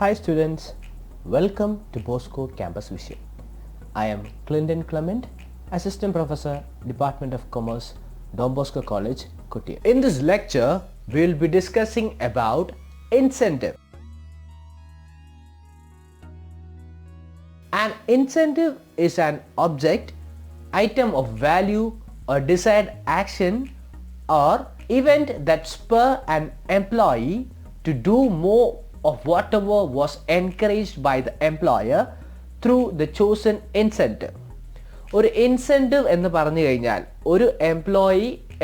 Hi students, welcome to Bosco Campus Vision. I am Clinton Clement, Assistant Professor, Department of Commerce, Don Bosco College, Kottayam. In this lecture, we will be discussing about incentive. An incentive is an object, item of value or desired action or event that spur an employee to do more of whatever was encouraged by the employer through the chosen incentive. ഒരു incentive എന്ന് പറഞ്ഞു കഴിഞ്ഞാൽ ഒരു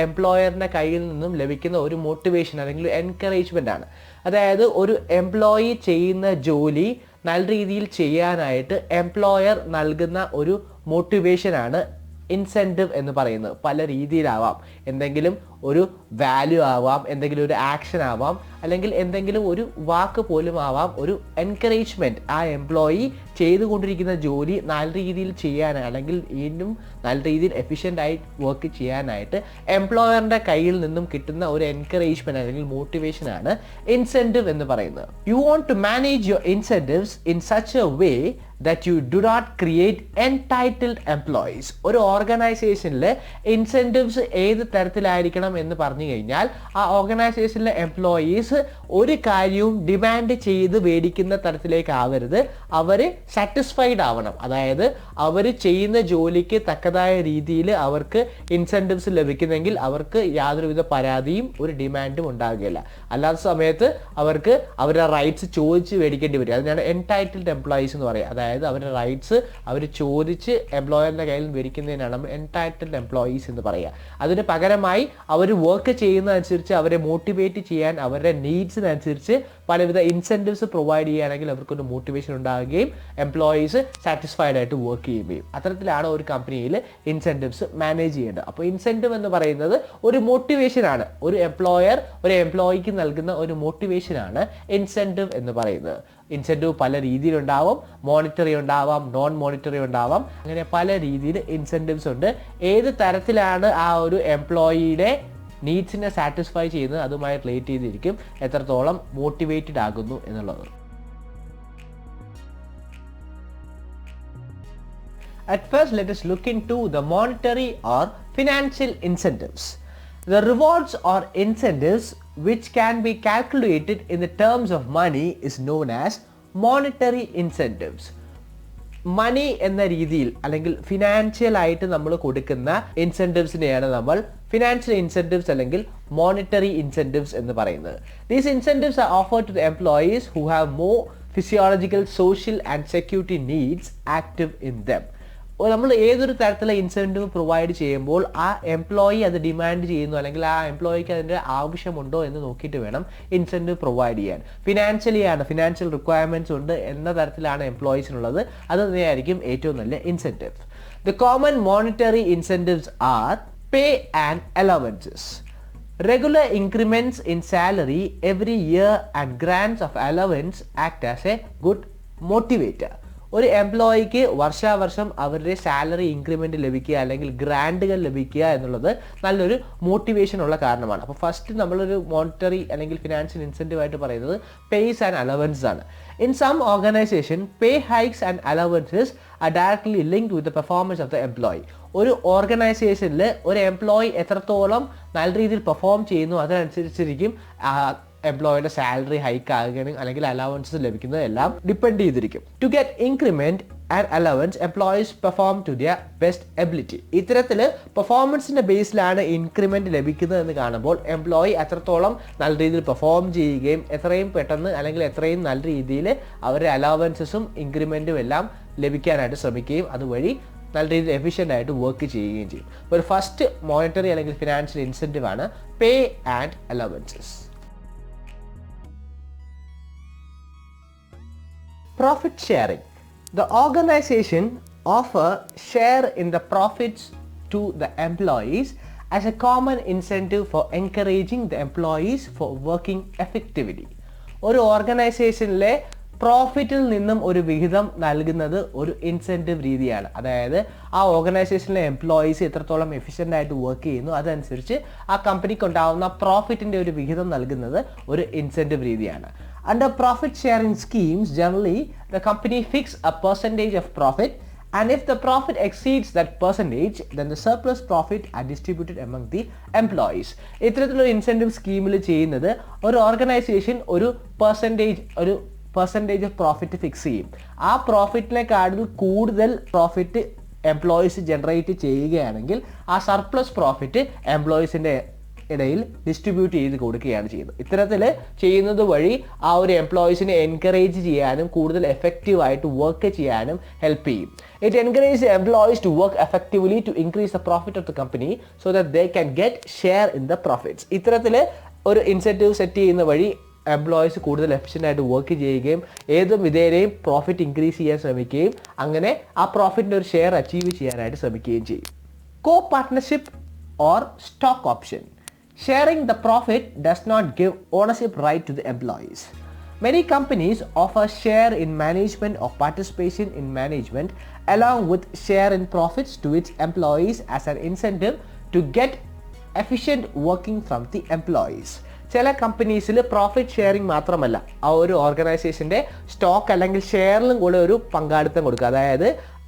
എംപ്ലോയറിൻ്റെ കയ്യിൽ നിന്നും ലഭിക്കുന്ന ഒരു motivation അല്ലെങ്കിൽ എൻകറേജ്മെൻ്റ് ആണ്. അതായത് ഒരു എംപ്ലോയി ചെയ്യുന്ന ജോലി നല്ല രീതിയിൽ ചെയ്യാനായിട്ട് എംപ്ലോയർ നൽകുന്ന ഒരു മോട്ടിവേഷനാണ് ഇൻസെൻറ്റീവ് എന്ന് പറയുന്നത്. പല രീതിയിലാവാം. എന്തെങ്കിലും ഒരു വാല്യൂ ആവാം, എന്തെങ്കിലും ഒരു ആക്ഷൻ ആവാം, അല്ലെങ്കിൽ എന്തെങ്കിലും ഒരു വാക്ക് പോലും ആവാം. ഒരു എൻകറേജ്മെൻറ്റ് ആ എംപ്ലോയി ചെയ്തുകൊണ്ടിരിക്കുന്ന ജോലി നല്ല രീതിയിൽ ചെയ്യാൻ അല്ലെങ്കിൽ വീണ്ടും നല്ല രീതിയിൽ എഫിഷ്യൻ്റായി വർക്ക് ചെയ്യാനായിട്ട് എംപ്ലോയറിൻ്റെ കയ്യിൽ നിന്നും കിട്ടുന്ന ഒരു എൻകറേജ്മെൻറ്റ് അല്ലെങ്കിൽ മോട്ടിവേഷനാണ് ഇൻസെൻറ്റീവ് എന്ന് പറയുന്നത്. You want to manage your incentives in such a way that you do not create entitled employees. ഒരു ഓർഗനൈസേഷനിൽ ഇൻസെൻറ്റീവ്സ് ഏത് തരത്തിലായിരിക്കണം എന്ന് പറഞ്ഞു കഴിഞ്ഞാൽ ആ ഓർഗനൈസേഷനിലെ എംപ്ലോയീസ് ഒരു കാര്യവും ഡിമാൻഡ് ചെയ്ത് മേടിക്കുന്ന തരത്തിലേക്ക് ആവരുത്. അവർ സാറ്റിസ്ഫൈഡ് ആവണം. അതായത് അവർ ചെയ്യുന്ന ജോലിക്ക് തക്കതായ രീതിയിൽ അവർക്ക് ഇൻസെൻറ്റീവ്സ് ലഭിക്കുന്നെങ്കിൽ അവർക്ക് യാതൊരുവിധ പരാതിയും ഒരു ഡിമാൻഡും ഉണ്ടാകുകയില്ല. അല്ലാത്ത സമയത്ത് അവർക്ക് അവരുടെ റൈറ്റ്സ് ചോദിച്ച് മേടിക്കേണ്ടി വരും. അതിനാണ് എൻടൈറ്റിൽഡ് എംപ്ലോയീസ് എന്ന് പറയുക. അതായത് അവരുടെ റൈറ്റ്സ് അവർ ചോദിച്ച് എംപ്ലോയറിൻ്റെ കയ്യിൽ മേടിക്കുന്നതിനാണ് നമ്മൾ എൻടൈറ്റിൽഡ് എംപ്ലോയീസ് എന്ന് പറയുക. അതിന് പകരമായി അവർ വർക്ക് ചെയ്യുന്നതനുസരിച്ച് അവരെ മോട്ടിവേറ്റ് ചെയ്യാൻ അവരുടെ നീഡ്സിനനുസരിച്ച് പലവിധ ഇൻസെൻറ്റീവ്സ് പ്രൊവൈഡ് ചെയ്യുകയാണെങ്കിൽ അവർക്കൊരു മോട്ടിവേഷൻ ഉണ്ടാകുകയും എംപ്ലോയീസ് സാറ്റിസ്ഫൈഡ് ആയിട്ട് വർക്ക് ചെയ്യുകയും. അത്തരത്തിലാണ് ഒരു കമ്പനിയിൽ ഇൻസെൻറ്റീവ്സ് മാനേജ് ചെയ്യേണ്ടത്. അപ്പോൾ ഇൻസെൻറ്റീവ് എന്ന് പറയുന്നത് ഒരു മോട്ടിവേഷനാണ്. ഒരു എംപ്ലോയർ ഒരു എംപ്ലോയിക്ക് നൽകുന്ന ഒരു മോട്ടിവേഷനാണ് ഇൻസെൻറ്റീവ് എന്ന് പറയുന്നത്. ഇൻസെൻറ്റീവ് പല രീതിയിലുണ്ടാവാം. മോണിറ്ററി ഉണ്ടാവാം, നോൺ മോണിറ്ററി ഉണ്ടാവാം. അങ്ങനെ പല രീതിയിൽ ഇൻസെൻറ്റീവ്സ് ഉണ്ട്. ഏത് തരത്തിലാണ് ആ ഒരു എംപ്ലോയിയുടെ നീഡ്സിനെ സാറ്റിസ്ഫൈ ചെയ്യുന്നത് അതുമായി റിലേറ്റ് ചെയ്തിരിക്കും എത്രത്തോളം മോട്ടിവേറ്റഡ് ആകുന്നു എന്നുള്ളത്. At first, let us look into the monetary or financial incentives. The rewards or incentives which can be calculated in the terms of money is known as monetary incentives. മണി എന്ന രീതിയിൽ അല്ലെങ്കിൽ financial ആയിട്ട് നമ്മൾ കൊടുക്കുന്ന ഇൻസെൻറ്റീവ്സിനെയാണ് നമ്മൾ ഫിനാൻഷ്യൽ ഇൻസെൻറ്റീവ്സ് അല്ലെങ്കിൽ monetary incentives എന്ന് പറയുന്നത്. These incentives are offered to the employees who have more physiological, social and security needs active in them. നമ്മൾ ഏതൊരു തരത്തിലുള്ള ഇൻസെൻറ്റീവ് പ്രൊവൈഡ് ചെയ്യുമ്പോൾ ആ എംപ്ലോയി അത് ഡിമാൻഡ് ചെയ്യുന്നു അല്ലെങ്കിൽ ആ എംപ്ലോയിക്ക് അതിൻ്റെ ആവശ്യമുണ്ടോ എന്ന് നോക്കിയിട്ട് വേണം ഇൻസെൻറ്റീവ് പ്രൊവൈഡ് ചെയ്യാൻ. ഫിനാൻഷ്യൽ റിക്വയർമെൻറ്റ്സ് ഉണ്ട് എന്ന തരത്തിലാണ് എംപ്ലോയീസിനുള്ളത്. അത് തന്നെയായിരിക്കും ഏറ്റവും നല്ല incentive. The common monetary incentives are pay and allowances. Regular increments in salary every year and grants of allowance act as a good motivator. ഒരു എംപ്ലോയിക്ക് വർഷാവർഷം അവരുടെ സാലറി ഇൻക്രിമെൻറ്റ് ലഭിക്കുക അല്ലെങ്കിൽ ഗ്രാൻഡുകൾ ലഭിക്കുക എന്നുള്ളത് നല്ലൊരു മോട്ടിവേഷൻ ഉള്ള കാരണമാണ്. അപ്പോൾ ഫസ്റ്റ് നമ്മളൊരു മോണിറ്ററി അല്ലെങ്കിൽ ഫിനാൻഷ്യൽ ഇൻസെൻറ്റീവ് ആയിട്ട് പറയുന്നത് പേയ്സ് ആൻഡ് അലവൻസ് ആണ്. In some organisation pay hikes and allowances are directly linked with the performance of the employee. ഒരു ഓർഗനൈസേഷനിൽ ഒരു എംപ്ലോയി എത്രത്തോളം നല്ല രീതിയിൽ പെർഫോം ചെയ്യുന്നു അതിനനുസരിച്ചിരിക്കും എംപ്ലോയിയുടെ സാലറി ഹൈക്ക് ആകുകയാണെങ്കിൽ അല്ലെങ്കിൽ അലവൻസസ് ലഭിക്കുന്നത് എല്ലാം ഡിപ്പെൻഡ് ചെയ്തിരിക്കും. To get increment and allowance employees perform to their best ability. ഇത്തരത്തിൽ പെർഫോമൻസിൻ്റെ ബേസിലാണ് ഇൻക്രിമെൻറ്റ് ലഭിക്കുന്നത് എന്ന് കാണുമ്പോൾ എംപ്ലോയി എത്രത്തോളം നല്ല രീതിയിൽ പെർഫോം ചെയ്യുകയും എത്രയും പെട്ടെന്ന് അല്ലെങ്കിൽ എത്രയും നല്ല രീതിയിൽ അവരുടെ അലവൻസസും ഇൻക്രിമെൻറ്റും എല്ലാം ലഭിക്കാനായിട്ട് ശ്രമിക്കുകയും അതുവഴി നല്ല രീതിയിൽ എഫിഷ്യൻ്റ് ആയിട്ട് വർക്ക് ചെയ്യുകയും ചെയ്യും. ഒരു ഫസ്റ്റ് മോണിറ്ററി അല്ലെങ്കിൽ ഫിനാൻഷ്യൽ ഇൻസെൻറ്റീവ് ആണ് പേ and allowances. Profit sharing. The organization offer share in the profits to the employees as a common incentive for encouraging the employees for working effectively. ഒരു ഓർഗനൈസേഷനിലെ പ്രോഫിറ്റിൽ നിന്നും ഒരു വിഹിതം നൽകുന്നത് ഒരു ഇൻസെൻറ്റീവ് രീതിയാണ്. അതായത് ആ ഓർഗനൈസേഷനിലെ എംപ്ലോയീസ് എത്രത്തോളം എഫിഷ്യൻ്റ് ആയിട്ട് വർക്ക് ചെയ്യുന്നു അതനുസരിച്ച് ആ കമ്പനിക്ക് ഉണ്ടാകുന്ന പ്രോഫിറ്റിൻ്റെ ഒരു വിഹിതം നൽകുന്നത് ഒരു ഇൻസെൻറ്റീവ് രീതിയാണ്. Under profit sharing schemes, generally the company fixes a percentage of profit, and if the profit exceeds that percentage, then the surplus profit are distributed among the employees. ഇത്തരത്തിലുള്ള ഇൻസെൻറ്റീവ് സ്കീമിൽ ചെയ്യുന്നത് ഒരു ഓർഗനൈസേഷൻ ഒരു percentage of profit fix ചെയ്യും. ആ പ്രോഫിറ്റിനെക്കാട്ടിൽ കൂടുതൽ profit employees generate ചെയ്യുകയാണെങ്കിൽ ആ സർപ്ലസ് പ്രോഫിറ്റ് എംപ്ലോയീസിൻ്റെ ഇടയിൽ ഡിസ്ട്രിബ്യൂട്ട് ചെയ്ത് കൊടുക്കുകയാണ് ചെയ്യുന്നത്. ഇത്തരത്തിൽ ചെയ്യുന്നത് വഴി ആ ഒരു എംപ്ലോയീസിനെ എൻകറേജ് ചെയ്യാനും കൂടുതൽ എഫക്റ്റീവായിട്ട് വർക്ക് ചെയ്യാനും ഹെൽപ്പ് ചെയ്യും. It encourage employees to work effectively to increase the profit of the company so that they can get share in the profits. ഇത്തരത്തിൽ ഒരു ഇൻസെൻറ്റീവ് സെറ്റ് ചെയ്യുന്ന വഴി എംപ്ലോയീസ് കൂടുതൽ എഫിഷ്യൻ്റായിട്ട് വർക്ക് ചെയ്യുകയും ഏതും വിധേയരെയും പ്രോഫിറ്റ് ഇൻക്രീസ് ചെയ്യാൻ ശ്രമിക്കുകയും അങ്ങനെ ആ പ്രോഫിറ്റിൻ്റെ ഒരു ഷെയർ അച്ചീവ് ചെയ്യാനായിട്ട് ശ്രമിക്കുകയും ചെയ്യും. Co partnership or stock option. Sharing the profit does not give ownership right to the employees. Many companies offer share in management or participation in management along with share in profits to its employees as an incentive to get efficient working from the employees. ചില കമ്പനീസിൽ profit sharing മാത്രമല്ല, ആ ഒരു ഓർഗനൈസേഷൻ്റെ stock അല്ലെങ്കിൽ ഷെയറിലും കൂടെ ഒരു പങ്കാളിത്തം കൊടുക്കുക. അതായത്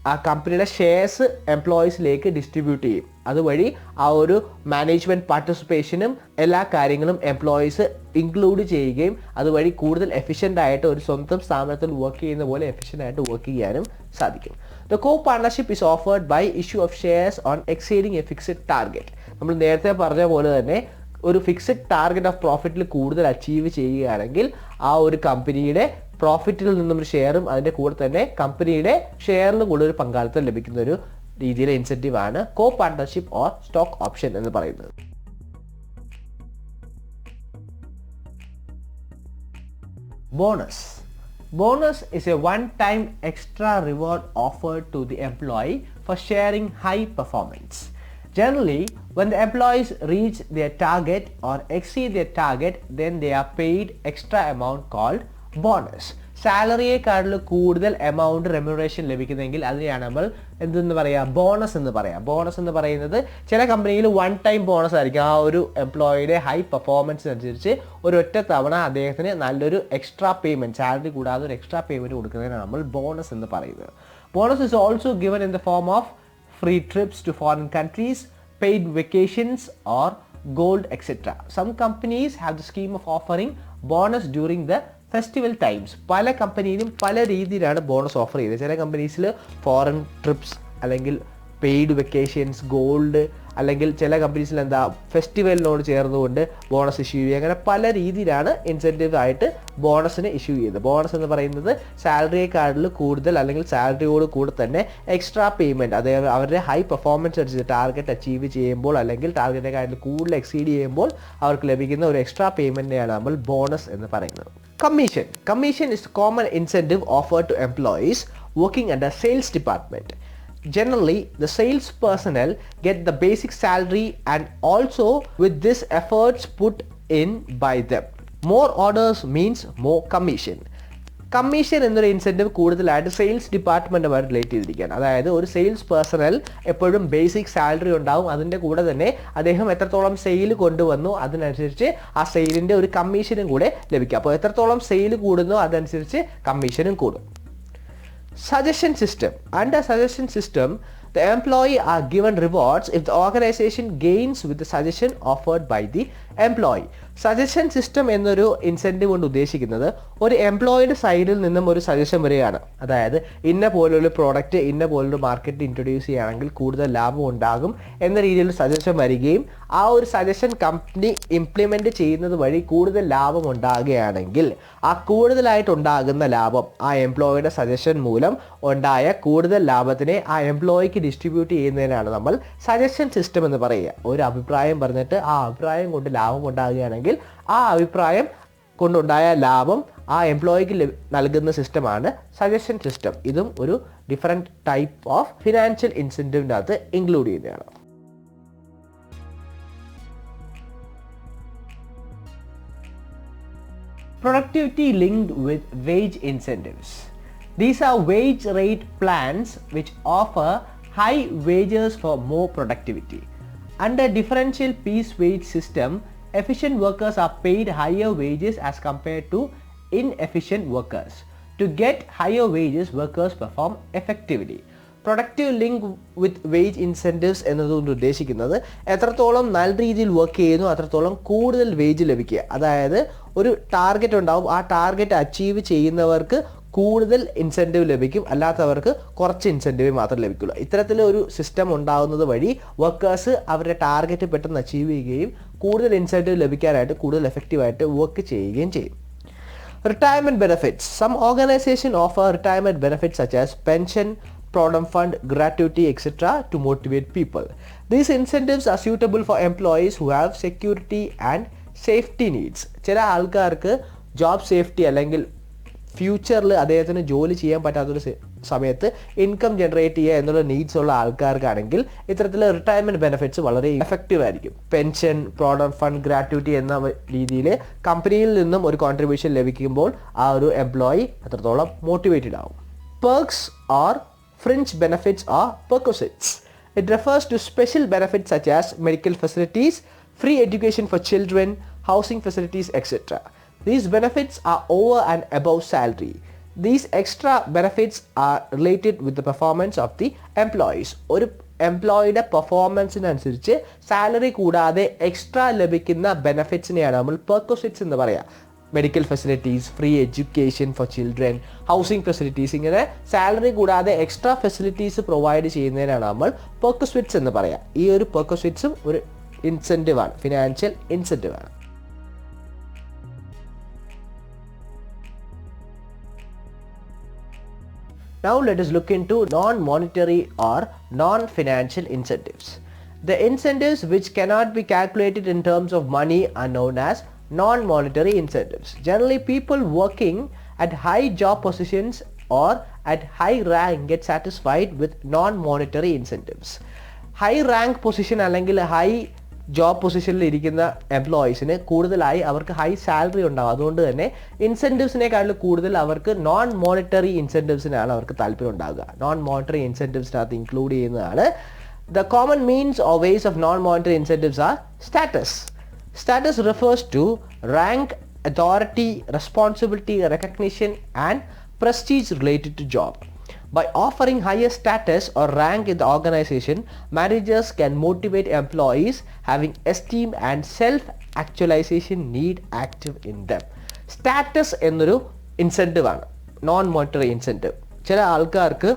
ആ കമ്പനിയുടെ ഷെയർസ് എംപ്ലോയീസിലേക്ക് ഡിസ്ട്രിബ്യൂട്ട് ചെയ്യും. അതുവഴി ആ ഒരു മാനേജ്മെൻറ്റ് പാർട്ടിസിപ്പേഷനും എല്ലാ കാര്യങ്ങളും എംപ്ലോയീസ് ഇൻക്ലൂഡ് ചെയ്യുകയും അതുവഴി കൂടുതൽ എഫിഷ്യൻ്റ് ആയിട്ട് ഒരു സ്വന്തം സ്ഥാപനത്തിൽ വർക്ക് ചെയ്യുന്ന പോലെ എഫിഷ്യൻ്റ് ആയിട്ട് വർക്ക് ചെയ്യാനും സാധിക്കും. The co partnership is offered by issue of shares on exceeding a fixed target. നമ്മൾ നേരത്തെ പറഞ്ഞ പോലെ തന്നെ ഒരു ഫിക്സഡ് ടാർഗറ്റ് ഓഫ് പ്രോഫിറ്റിൽ കൂടുതൽ അച്ചീവ് ചെയ്യുകയാണെങ്കിൽ ആ ഒരു കമ്പനിയുടെ പ്രോഫിറ്റിൽ നിന്നും ഒരു ഷെയറും അതിൻ്റെ കൂടെ തന്നെ കമ്പനിയുടെ ഷെയറിലും കൂടെ ഒരു പങ്കാളിത്തം ലഭിക്കുന്ന ഒരു രീതിയിലെ ഇൻസെൻറ്റീവ് ആണ് co partnership or stock option എന്ന് പറയുന്നത്. Bonus. Bonus is a one-time extra reward offered to the employee for sharing high performance. Generally, when the employees reach their target or exceed their target, then they are paid extra amount called bonus. സാലറിയെക്കാട്ടിൽ കൂടുതൽ amount remuneration ലഭിക്കുന്നെങ്കിൽ അതിനെയാണ് നമ്മൾ എന്തെന്ന് പറയുക, bonus എന്ന് പറയാം. Bonus എന്ന് പറയുന്നത് ചില കമ്പനിയിൽ വൺ ടൈം ബോണസ് ആയിരിക്കും. ആ ഒരു എംപ്ലോയിയുടെ ഹൈ പെർഫോമൻസ് അനുസരിച്ച് ഒരൊറ്റ തവണ അദ്ദേഹത്തിന് നല്ലൊരു എക്സ്ട്രാ പേയ്മെൻറ്റ്, സാലറി കൂടാതെ ഒരു എക്സ്ട്രാ പേയ്മെൻറ്റ് കൊടുക്കുന്നതിനാണ് നമ്മൾ ബോണസ് എന്ന് പറയുന്നത്. Bonus is also given in the form of free trips to foreign countries, paid vacations or gold etc. Some companies have the scheme of offering bonus during the festival times. പല കമ്പനിയിലും പല രീതിയിലാണ് bonus offer ചെയ്തത്. ചില കമ്പനീസിൽ foreign TRIPS അല്ലെങ്കിൽ paid vacations, gold, അല്ലെങ്കിൽ ചില കമ്പനീസിൽ എന്താ ഫെസ്റ്റിവലിനോട് ചേർന്നുകൊണ്ട് ബോണസ് ഇഷ്യൂ ചെയ്യുക. അങ്ങനെ പല രീതിയിലാണ് ഇൻസെൻറ്റീവ് ആയിട്ട് ബോണസിന് ഇഷ്യൂ ചെയ്തത്. ബോണസ് എന്ന് പറയുന്നത് സാലറിയെക്കാട്ടിൽ കൂടുതൽ അല്ലെങ്കിൽ സാലറിയോട് കൂടെ തന്നെ എക്സ്ട്രാ പേയ്മെൻറ്റ്, അതായത് അവരുടെ ഹൈ പെർഫോമൻസ് അനുസരിച്ച് ടാർഗറ്റ് അച്ചീവ് ചെയ്യുമ്പോൾ അല്ലെങ്കിൽ ടാർഗറ്റിനെക്കാട്ടിൽ കൂടുതൽ എക്സീഡ് ചെയ്യുമ്പോൾ അവർക്ക് ലഭിക്കുന്ന ഒരു എക്സ്ട്രാ പേയ്മെൻറ്റിനെയാണ് നമ്മൾ ബോണസ് എന്ന് പറയുന്നത്. Commission. Commission is a common incentive offered to employees working under sales department. Generally, the sales personnel get the basic salary and also with this efforts put in by them. More orders means more commission. Commission എന്നൊരു incentive കൂടുതലായിട്ട് sales ഡിപ്പാർട്ട്മെൻറ്റുമായിട്ട് relate ചെയ്തിരിക്കുകയാണ്. അതായത് ഒരു sales personal എപ്പോഴും basic salary ഉണ്ടാവും, അതിൻ്റെ കൂടെ തന്നെ അദ്ദേഹം എത്രത്തോളം സെയിൽ കൊണ്ടുവന്നു അതിനനുസരിച്ച് ആ സെയിലിൻ്റെ ഒരു കമ്മീഷനും കൂടെ ലഭിക്കും. അപ്പോൾ എത്രത്തോളം സെയിൽ കൂടുന്നോ അതനുസരിച്ച് കമ്മീഷനും കൂടും. Suggestion system. Under suggestion system, the employee are given rewards if the organization gains with the suggestion offered by the employee. Suggestion system എന്നൊരു ഇൻസെൻറ്റീവ് കൊണ്ട് ഉദ്ദേശിക്കുന്നത് ഒരു എംപ്ലോയിയുടെ സൈഡിൽ നിന്നും ഒരു സജഷൻ വരികയാണ്. അതായത് ഇന്ന പോലൊരു പ്രോഡക്റ്റ് ഇന്ന പോലൊരു മാർക്കറ്റിൽ ഇൻട്രൊഡ്യൂസ് ചെയ്യുകയാണെങ്കിൽ കൂടുതൽ ലാഭം ഉണ്ടാകും എന്ന രീതിയിൽ സജഷൻ വരികയും ആ ഒരു സജഷൻ കമ്പനി ഇംപ്ലിമെൻറ്റ് ചെയ്യുന്നത് വഴി കൂടുതൽ ലാഭം ഉണ്ടാകുകയാണെങ്കിൽ ആ കൂടുതലായിട്ടുണ്ടാകുന്ന ലാഭം ആ എംപ്ലോയിയുടെ സജഷൻ മൂലം ഉണ്ടായ കൂടുതൽ ലാഭത്തിനെ ആ എംപ്ലോയിക്ക് ഡിസ്ട്രിബ്യൂട്ട് ചെയ്യുന്നതിനാണ് നമ്മൾ സജഷൻ സിസ്റ്റം എന്ന് പറയുക. ഒരു അഭിപ്രായം പറഞ്ഞിട്ട് ആ അഭിപ്രായം കൊണ്ട് ലാഭം ഉണ്ടാകുകയാണെങ്കിൽ ആ അഭിപ്രായം കൊണ്ടുണ്ടായ ലാഭം ആ എംപ്ലോയിക്ക് നൽകുന്ന സിസ്റ്റമാണ് സജഷൻ സിസ്റ്റം. ഇതും ഒരു ഡിഫറെൻറ്റ് ടൈപ്പ് ഓഫ് ഫിനാൻഷ്യൽ ഇൻസെൻറ്റീവിൻ്റെ അകത്ത് ഇൻക്ലൂഡ് ചെയ്യുന്നതാണ്. Productivity linked with wage incentives. These are wage rate plans which offer high wages for more productivity. Under differential piece wage system, efficient workers are paid higher wages as compared to inefficient workers. To get higher wages, workers perform effectively. Productive link with wage incentives എന്നതുകൊണ്ട് ഉദ്ദേശിക്കുന്നത് എത്രത്തോളം നല്ല രീതിയിൽ work ചെയ്യുന്നു അത്രത്തോളം കൂടുതൽ wage ലഭിക്കുക. അതായത് ഒരു ടാർഗറ്റ് ഉണ്ടാവും, ആ ടാർഗറ്റ് അച്ചീവ് ചെയ്യുന്നവർക്ക് കൂടുതൽ ഇൻസെൻറ്റീവ് ലഭിക്കും, അല്ലാത്തവർക്ക് കുറച്ച് ഇൻസെൻറ്റീവ് മാത്രം ലഭിക്കുള്ളൂ. ഇത്തരത്തിലൊരു സിസ്റ്റം ഉണ്ടാകുന്നത് വഴി വർക്കേഴ്സ് അവരുടെ ടാർഗറ്റ് പെട്ടെന്ന് അച്ചീവ് ചെയ്യുകയും കൂടുതൽ ഇൻസെൻറ്റീവ് ലഭിക്കാനായിട്ട് കൂടുതൽ എഫക്റ്റീവായിട്ട് വർക്ക് ചെയ്യുകയും ചെയ്യും. Retirement benefits. Some organizations offer retirement benefits such as pension, provident fund, gratuity, etc. to motivate people. These incentives are suitable for employees who have security and safety needs. ചില ആൾക്കാർക്ക് job safety അല്ലെങ്കിൽ ഫ്യൂച്ചറിൽ അദ്ദേഹത്തിന് ജോലി ചെയ്യാൻ പറ്റാത്തൊരു സമയത്ത് income generate ചെയ്യുക എന്നുള്ള നീഡ്സ് ഉള്ള ആൾക്കാർക്കാണെങ്കിൽ ഇത്തരത്തിലുള്ള റിട്ടയർമെൻറ്റ് ബെനിഫിറ്റ്സ് വളരെ എഫക്റ്റീവ് ആയിരിക്കും. പെൻഷൻ, പ്രോവിഡന്റ് ഫണ്ട്, ഗ്രാറ്റുവിറ്റി എന്ന രീതിയിൽ കമ്പനിയിൽ നിന്നും ഒരു കോൺട്രിബ്യൂഷൻ ലഭിക്കുമ്പോൾ ആ ഒരു എംപ്ലോയി അത്രത്തോളം മോട്ടിവേറ്റഡ് ആവും. Perks or fringe benefits or perquisites. It refers to special benefits such as medical facilities, free education for children, housing facilities, etc. These benefits are over and above salary. These extra benefits are related with the performance of the employees. ഒരു എംപ്ലോയിയുടെ പെർഫോമൻസിനനുസരിച്ച് salary കൂടാതെ extra ലഭിക്കുന്ന ബെനഫിറ്റ്സിനെയാണ് നമ്മൾ പെർക്വിസിറ്റ്സ് എന്ന് പറയുക. Medical facilities, free education for children, housing facilities, ഇങ്ങനെ salary കൂടാതെ extra facilities provide ചെയ്യുന്നതിനാണ് നമ്മൾ പെർക്വിസിറ്റ്സ് എന്ന് പറയുക. ഈ ഒരു പെർക്വിസിറ്റ്സും ഒരു ഇൻസെൻറ്റീവ് ആണ്, ഫിനാൻഷ്യൽ ഇൻസെൻറ്റീവ് ആണ്. Now let us look into non-monetary or non-financial incentives. The incentives which cannot be calculated in terms of money are known as non-monetary incentives. Generally, people working at high job positions or at high rank get satisfied with non-monetary incentives. High rank position അല്ലെങ്കിൽ high job പൊസിഷനിൽ ഇരിക്കുന്ന എംപ്ലോയീസിന് കൂടുതലായി അവർക്ക് high salary ഉണ്ടാകും. അതുകൊണ്ട് തന്നെ ഇൻസെൻറ്റീവ്സിനേക്കാളും കൂടുതൽ അവർക്ക് നോൺ മോണിറ്ററി ഇൻസെൻറ്റീവ്സിനാണ് അവർക്ക് താല്പര്യം ഉണ്ടാകുക. നോൺ മോണിറ്ററി ഇൻസെൻറ്റീവ്സിനകത്ത് ഇൻക്ലൂഡ് ചെയ്യുന്നതാണ്. The common means or ways of non monetary incentives are status. Status refers to rank, authority, responsibility, recognition and prestige related to job. By offering higher status or rank in the organization, managers can motivate employees having esteem and self-actualization need active in them. Status എന്നൊരു incentive ആണ്, non monetary incentive. ചില ആൾക്കാർക്ക്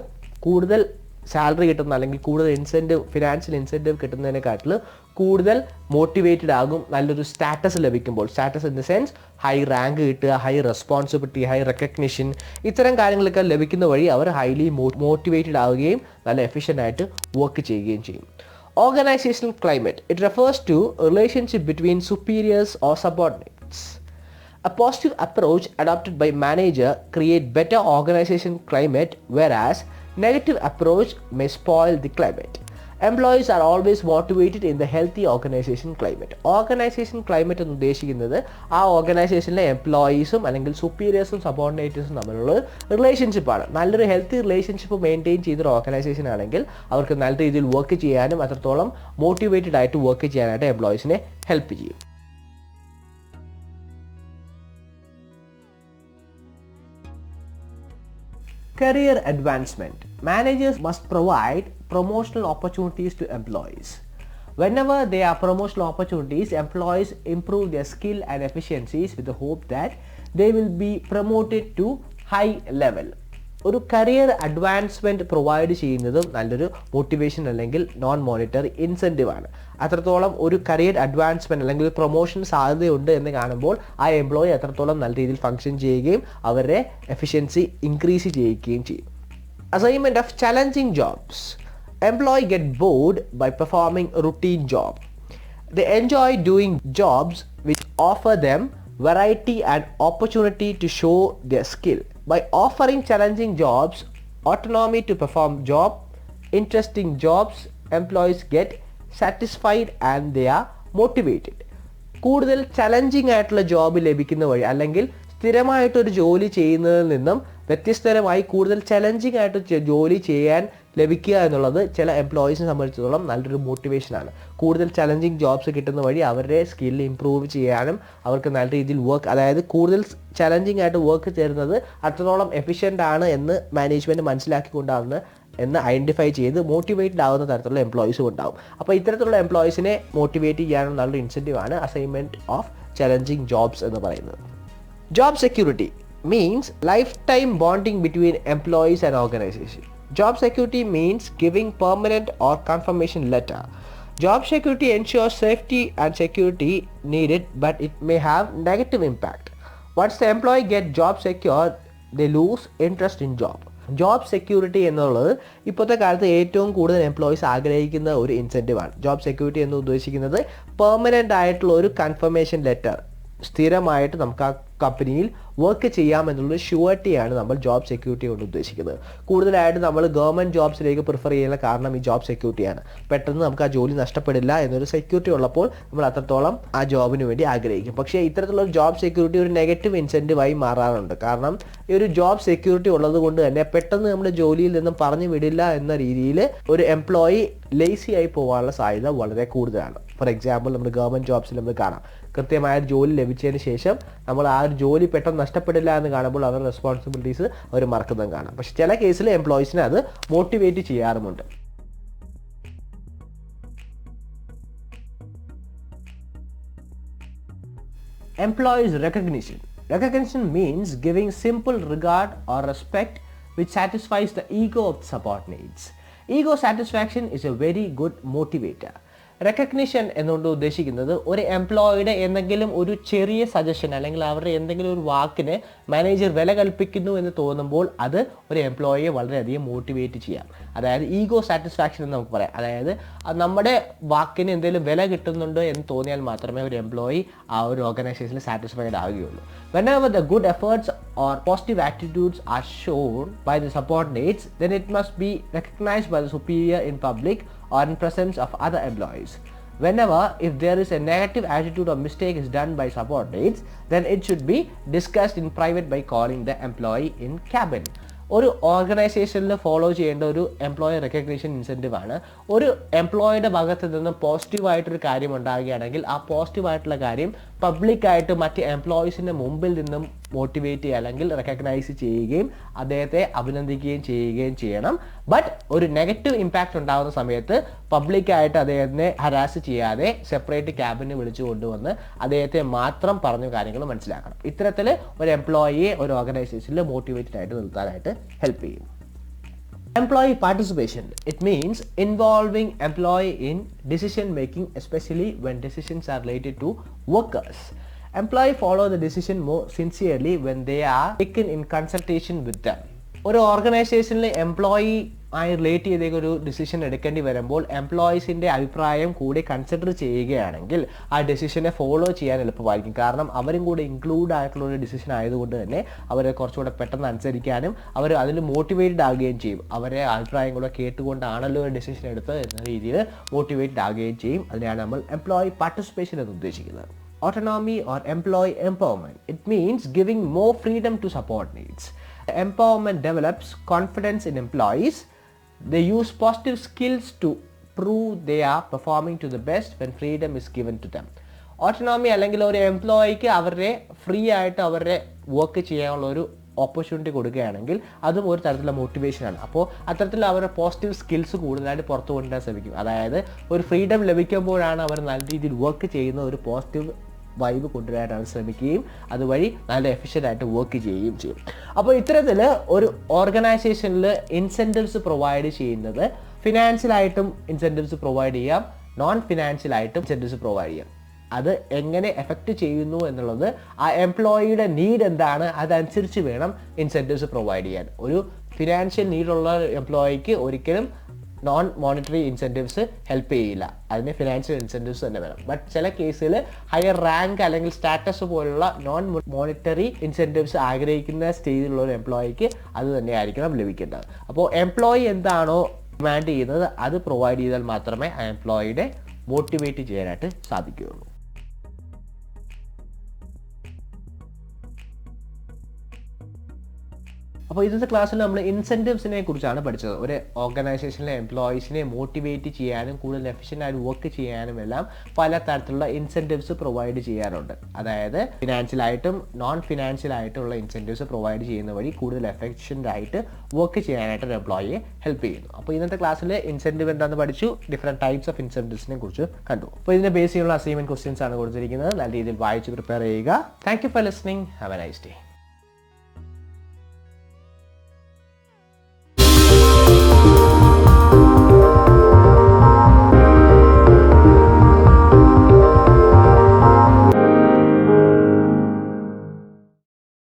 കൂടുതൽ salary കിട്ടുന്ന അല്ലെങ്കിൽ കൂടുതൽ incentive, financial incentive കിട്ടുന്നതിനെക്കാട്ടിൽ കൂടുതൽ motivated ആകും നല്ലൊരു സ്റ്റാറ്റസ് ലഭിക്കുമ്പോൾ. Status in the sense high rank കിട്ടുക, ഹൈ റെസ്പോൺസിബിലിറ്റി, ഹൈ റെക്കഗ്നിഷൻ, ഇത്തരം കാര്യങ്ങളൊക്കെ ലഭിക്കുന്ന വഴി അവർ ഹൈലി മോട്ടിവേറ്റഡ് ആവുകയും നല്ല എഫിഷ്യൻ്റ് ആയിട്ട് വർക്ക് ചെയ്യുകയും ചെയ്യും. Organizational climate. It refers to a relationship between superiors or subordinates. A positive approach adopted by manager create better organization climate, whereas negative approach may spoil the climate. Employees are always motivated in the healthy organization climate. Organization climate എന്ന് ഉദ്ദേശിക്കുന്നത് ആ ഓർഗനൈസേഷനിലെ എംപ്ലോയീസും അല്ലെങ്കിൽ സുപ്പീരിയേഴ്സും സബോർഡിനേറ്റേഴ്സും തമ്മിലുള്ള റിലേഷൻഷിപ്പാണ്. നല്ലൊരു healthy relationship maintain ചെയ്തൊരു organisation ആണെങ്കിൽ അവർക്ക് നല്ല രീതിയിൽ വർക്ക് ചെയ്യാനും അത്രത്തോളം മോട്ടിവേറ്റഡ് ആയിട്ട് വർക്ക് ചെയ്യാനായിട്ട് എംപ്ലോയീസിനെ ഹെൽപ്പ് ചെയ്യും. Career advancement. Managers must provide promotional opportunities to employees. Whenever there are promotional opportunities, employees improve their skill and efficiencies with the hope that they will be promoted to high level. ഒരു career advancement provide ചെയ്യുന്നതും നല്ലൊരു motivation അല്ലെങ്കിൽ non monetary incentive ആണ്. അത്രത്തോളം ഒരു career advancement അല്ലെങ്കിൽ ഒരു promotion സാധ്യതയുണ്ട് എന്ന് കാണുമ്പോൾ ആ എംപ്ലോയി അത്രത്തോളം നല്ല രീതിയിൽ ഫങ്ഷൻ ചെയ്യുകയും അവരുടെ എഫിഷ്യൻസി ഇൻക്രീസ് ചെയ്യുകയും ചെയ്യും. Assignment of challenging jobs. Employee get bored by performing a routine job. They enjoy doing jobs which offer them variety and opportunity to show their skill. By offering challenging jobs, autonomy to perform job, interesting jobs, employees get satisfied and they are motivated. കൂടുതൽ challenging ആയിട്ടുള്ള job ലഭിക്കുന്ന വഴി അല്ലെങ്കിൽ സ്ഥിരമായിട്ടൊരു ജോലി ചെയ്യുന്നതിൽ നിന്നും വ്യത്യസ്തരമായി കൂടുതൽ challenging ആയിട്ട് ജോലി ചെയ്യാൻ ലഭിക്കുക എന്നുള്ളത് ചില എംപ്ലോയീസിനെ സംബന്ധിച്ചിടത്തോളം നല്ലൊരു മോട്ടിവേഷനാണ്. കൂടുതൽ ചലഞ്ചിങ് ജോബ്സ് കിട്ടുന്ന വഴി അവരുടെ സ്കില്ല് ഇമ്പ്രൂവ് ചെയ്യാനും അവർക്ക് നല്ല രീതിയിൽ വർക്ക്, അതായത് കൂടുതൽ ചലഞ്ചിങ് ആയിട്ട് വർക്ക് ചെയ്യുന്നത് അത്രത്തോളം എഫിഷ്യൻ്റ് ആണ് എന്ന് മാനേജ്മെൻറ്റ് മനസ്സിലാക്കിക്കൊണ്ടാണ് എന്ന് ഐഡൻറ്റിഫൈ ചെയ്ത് മോട്ടിവേറ്റഡ് ആവുന്ന തരത്തിലുള്ള എംപ്ലോയീസും ഉണ്ടാവും. അപ്പോൾ ഇത്തരത്തിലുള്ള എംപ്ലോയീസിനെ മോട്ടിവേറ്റ് ചെയ്യാനുള്ള നല്ലൊരു ഇൻസെൻറ്റീവാണ് അസൈൻമെൻറ്റ് ഓഫ് ചലഞ്ചിങ് ജോബ്സ് എന്ന് പറയുന്നത്. Job security means lifetime bonding between employees and organization. Job security means giving permanent or confirmation letter. Job security ensures safety and security needed, but it may have negative impact. Once the employee get job secured, they lose interest in job. Job security എന്നുള്ളത് ഇപ്പോഴത്തെ കാലത്ത് ഏറ്റവും കൂടുതൽ employees ആഗ്രഹിക്കുന്ന ഒരു ഇൻസെൻറ്റീവാണ്. Job security എന്ന് ഉദ്ദേശിക്കുന്നത് permanent ആയിട്ടുള്ള ഒരു കൺഫർമേഷൻ ലെറ്റർ, സ്ഥിരമായിട്ട് നമുക്ക് ആ കമ്പനിയിൽ വർക്ക് ചെയ്യാമെന്നുള്ളൊരു ഷുവർട്ടിയാണ് നമ്മൾ ജോബ് സെക്യൂരിറ്റി കൊണ്ട് ഉദ്ദേശിക്കുന്നത്. കൂടുതലായിട്ട് നമ്മൾ ഗവൺമെൻറ് ജോബ്സിലേക്ക് പ്രിഫർ ചെയ്യുന്ന കാരണം ഈ ജോബ് സെക്യൂരിറ്റിയാണ്. പെട്ടെന്ന് നമുക്ക് ആ ജോലി നഷ്ടപ്പെടില്ല എന്നൊരു സെക്യൂരിറ്റി ഉള്ളപ്പോൾ നമ്മൾ അത്രത്തോളം ആ ജോബിന് വേണ്ടി ആഗ്രഹിക്കും. പക്ഷേ ഇത്തരത്തിലുള്ള ജോബ് സെക്യൂരിറ്റി ഒരു നെഗറ്റീവ് ഇൻസെൻറ്റീവായി മാറാറുണ്ട്. കാരണം ഈ ഒരു ജോബ് സെക്യൂരിറ്റി ഉള്ളത് കൊണ്ട് തന്നെ പെട്ടെന്ന് നമ്മുടെ ജോലിയിൽ നിന്നും പറഞ്ഞു വിടില്ല എന്ന രീതിയിൽ ഒരു എംപ്ലോയി ലേസി ആയി പോകാനുള്ള സാധ്യത വളരെ കൂടുതലാണ്. ഫോർ എക്സാമ്പിൾ നമ്മൾ ഗവൺമെൻറ് ജോബ്സിൽ നമ്മൾ കാണാം, കൃത്യമായ ജോലി ലഭിച്ചതിന് ശേഷം നമ്മൾ ആ ഒരു ജോലി പെട്ടെന്ന് നഷ്ടപ്പെടില്ല എന്ന് കാണുമ്പോൾ അവരുടെ റെസ്പോൺസിബിലിറ്റീസ് അവർ മറക്കുന്നതും കാണാം. പക്ഷേ ചില കേസിൽ എംപ്ലോയീസിനെ അത് മോട്ടിവേറ്റ് ചെയ്യാറുമുണ്ട്. Employees recognition. Recognition means giving simple regard or respect which satisfies the ego of the subordinates. Ego satisfaction is a very good motivator. Recognition എന്നുകൊണ്ട് ഉദ്ദേശിക്കുന്നത് ഒരു എംപ്ലോയിയുടെ എന്തെങ്കിലും ഒരു ചെറിയ സജഷൻ അല്ലെങ്കിൽ അവരുടെ എന്തെങ്കിലും ഒരു വാക്കിന് മാനേജർ വില കൽപ്പിക്കുന്നു എന്ന് തോന്നുമ്പോൾ അത് ഒരു എംപ്ലോയിയെ വളരെയധികം മോട്ടിവേറ്റ് ചെയ്യാം. അതായത് ഈഗോ സാറ്റിസ്ഫാക്ഷൻ എന്ന് നമുക്ക് പറയാം. അതായത് നമ്മുടെ വാക്കിന് എന്തെങ്കിലും വില കിട്ടുന്നുണ്ട് എന്ന് തോന്നിയാൽ മാത്രമേ ഒരു എംപ്ലോയി ആ ഒരു ഓർഗനൈസേഷനിൽ സാറ്റിസ്ഫൈഡ് ആവുകയുള്ളൂ. Whenever the good efforts or positive attitudes are shown by the subordinates, then it must be recognized by the superior in public or in presence of other employees. Whenever if there is a negative attitude or mistake is done by subordinates, then it should be discussed in private by calling the employee in cabin. ഒരു ഓർഗനൈസേഷനിൽ follow ചെയ്യേണ്ട ഒരു employee recognition incentive ആണ്. ഒരു എംപ്ലോയിയുടെ ഭാഗത്ത് നിന്നും പോസിറ്റീവായിട്ടൊരു കാര്യം ഉണ്ടാകുകയാണെങ്കിൽ ആ പോസിറ്റീവായിട്ടുള്ള കാര്യം പബ്ലിക്കായിട്ട് മറ്റ് എംപ്ലോയീസിൻ്റെ മുമ്പിൽ നിന്നും മോട്ടിവേറ്റ് ചെയ്യുക അല്ലെങ്കിൽ റെക്കഗ്നൈസ് ചെയ്യുകയും അദ്ദേഹത്തെ അഭിനന്ദിക്കുകയും ചെയ്യുകയും ചെയ്യണം. ബട്ട് ഒരു നെഗറ്റീവ് ഇമ്പാക്റ്റ് ഉണ്ടാകുന്ന സമയത്ത് പബ്ലിക്കായിട്ട് അദ്ദേഹത്തിനെ ഹരാസ് ചെയ്യാതെ സെപ്പറേറ്റ് ക്യാബിനെ വിളിച്ചു കൊണ്ടുവന്ന് അദ്ദേഹത്തെ മാത്രം പറഞ്ഞ കാര്യങ്ങൾ മനസ്സിലാക്കണം. ഇത്തരത്തിൽ ഒരു എംപ്ലോയിയെ ഒരു ഓർഗനൈസേഷനിൽ മോട്ടിവേറ്റഡ് ആയിട്ട് നിർത്താനായിട്ട് ഹെൽപ്പ് ചെയ്യും. Employee participation. It means involving employee in decision making, especially when decisions are related to workers. Employee follow the decision more sincerely when they are taken in consultation with them. ഒരു ഓർഗനൈസേഷനിൽ employee ആയി relate ചെയ്തേക്ക് ഒരു decision എടുക്കേണ്ടി വരുമ്പോൾ എംപ്ലോയീസിൻ്റെ അഭിപ്രായം കൂടി consider ചെയ്യുകയാണെങ്കിൽ ആ ഡിസിഷനെ ഫോളോ ചെയ്യാൻ എളുപ്പമായിരിക്കും. കാരണം അവരും കൂടി ഇൻക്ലൂഡ് ആയിട്ടുള്ള ഒരു ഡിസിഷൻ ആയതുകൊണ്ട് തന്നെ അവരെ കുറച്ചുകൂടെ പെട്ടെന്ന് അനുസരിക്കാനും അവർ അതിൽ മോട്ടിവേറ്റഡ് ആകുകയും ചെയ്യും. അവരെ അഭിപ്രായം കൂടെ കേട്ടുകൊണ്ടാണല്ലോ ഒരു ഡിസിഷൻ എടുത്തത് എന്ന രീതിയിൽ മോട്ടിവേറ്റഡ് ആകുകയും ചെയ്യും. അതിനെയാണ് നമ്മൾ എംപ്ലോയി പാർട്ടിസിപ്പേഷൻ എന്ന് ഉദ്ദേശിക്കുന്നത്. Autonomy or employee empowerment. It means giving more freedom to subordinates. Empowerment develops confidence in employees. They use positive skills to prove they are performing to the best when freedom is given to them. Autonomy അല്ലെങ്കിൽ ഒരു എംപ്ലോയിക്ക് അവരുടെ free ആയിട്ട് അവരുടെ work ചെയ്യാനുള്ള ഒരു opportunity കൊടുക്കുകയാണെങ്കിൽ അതും ഒരു തരത്തിലുള്ള മോട്ടിവേഷനാണ്. അപ്പോൾ അത്തരത്തിൽ അവരുടെ പോസിറ്റീവ് സ്കിൽസ് കൂടുതലായിട്ട് പുറത്തു കൊണ്ടുവരാൻ ശ്രമിക്കും. അതായത് ഒരു ഫ്രീഡം ലഭിക്കുമ്പോഴാണ് അവർ നല്ല രീതിയിൽ വർക്ക് ചെയ്യുന്ന ഒരു പോസിറ്റീവ് വൈബ് കൊണ്ടുവരാനാണ് ശ്രമിക്കുകയും അതുവഴി നല്ല എഫിഷ്യൻ്റ് ആയിട്ട് വർക്ക് ചെയ്യുകയും ചെയ്യും. അപ്പോൾ ഇത്തരത്തിൽ ഒരു ഓർഗനൈസേഷനിൽ ഇൻസെൻറ്റീവ്സ് പ്രൊവൈഡ് ചെയ്യുന്നത് ഫിനാൻഷ്യലായിട്ടും ഇൻസെൻറ്റീവ്സ് പ്രൊവൈഡ് ചെയ്യാം, നോൺ ഫിനാൻഷ്യലായിട്ടും ഇൻസെൻറ്റീവ്സ് പ്രൊവൈഡ് ചെയ്യാം. അത് എങ്ങനെ എഫക്റ്റ് ചെയ്യുന്നു എന്നുള്ളത് ആ എംപ്ലോയിയുടെ നീഡ് എന്താണ് അതനുസരിച്ച് വേണം ഇൻസെൻറ്റീവ്സ് പ്രൊവൈഡ് ചെയ്യാൻ. ഒരു ഫിനാൻഷ്യൽ നീഡുള്ള എംപ്ലോയിക്ക് ഒരിക്കലും നോൺ മോണിറ്ററി ഇൻസെൻറ്റീവ്സ് ഹെൽപ്പ് ചെയ്യില്ല, അതിന് ഫിനാൻഷ്യൽ ഇൻസെൻറ്റീവ്സ് തന്നെ വേണം. ബട്ട് ചില കേസിൽ ഹയർ റാങ്ക് അല്ലെങ്കിൽ സ്റ്റാറ്റസ് പോലുള്ള നോൺ മോണിറ്ററി ഇൻസെൻറ്റീവ്സ് ആഗ്രഹിക്കുന്ന സ്റ്റേജിലുള്ള ഒരു എംപ്ലോയിക്ക് അത് തന്നെയായിരിക്കണം ലഭിക്കേണ്ടത്. അപ്പോൾ എംപ്ലോയി എന്താണോ ഡിമാൻഡ് ചെയ്യുന്നത് അത് പ്രൊവൈഡ് ചെയ്താൽ മാത്രമേ ആ എംപ്ലോയിയുടെ മോട്ടിവേറ്റ് ചെയ്യാനായിട്ട് സാധിക്കുകയുള്ളൂ. അപ്പോൾ ഇന്നത്തെ ക്ലാസ്സിൽ നമ്മൾ ഇൻസെൻറ്റീവ്സിനെ കുറിച്ചാണ് പഠിച്ചത്. ഒരു ഓർഗനൈസേഷനിലെ എംപ്ലോയീസിനെ മോട്ടിവേറ്റ് ചെയ്യാനും കൂടുതൽ എഫിഷ്യൻ്റ് ആയിട്ട് വർക്ക് ചെയ്യാനും എല്ലാം പല തരത്തിലുള്ള ഇൻസെൻറ്റീവ്സ് പ്രൊവൈഡ് ചെയ്യാറുണ്ട്. അതായത് ഫിനാൻഷ്യലായിട്ടും നോൺ ഫിനാൻഷ്യലായിട്ടുള്ള ഇൻസെൻറ്റീവ്സ് പ്രൊവൈഡ് ചെയ്യുന്ന വഴി കൂടുതൽ എഫിഷ്യൻ്റ് ആയിട്ട് വർക്ക് ചെയ്യാനായിട്ട് ഒരു എംപ്ലോയിയെ ഹെൽപ്പ് ചെയ്യുന്നു. അപ്പോൾ ഇന്നത്തെ ക്ലാസ്സിൽ ഇൻസെൻറ്റീവ് എന്താണെന്ന് പഠിച്ചു, ഡിഫറെൻറ്റ് ടൈപ്സ് ഓഫ് ഇൻസെൻറ്റീവ്സിനെ കുറിച്ച് കണ്ടു. അപ്പോൾ ഇതിൻ്റെ ബേസ് ചെയ്യുന്ന അസൈൻമെൻറ്റ് ക്വസ്റ്റ്യൻസ് ആണ് കൊടുത്തിരിക്കുന്നത്. നല്ല രീതിയിൽ വായിച്ച് പ്രിപ്പയർ ചെയ്യുക. Thank you for listening. Have A nice day.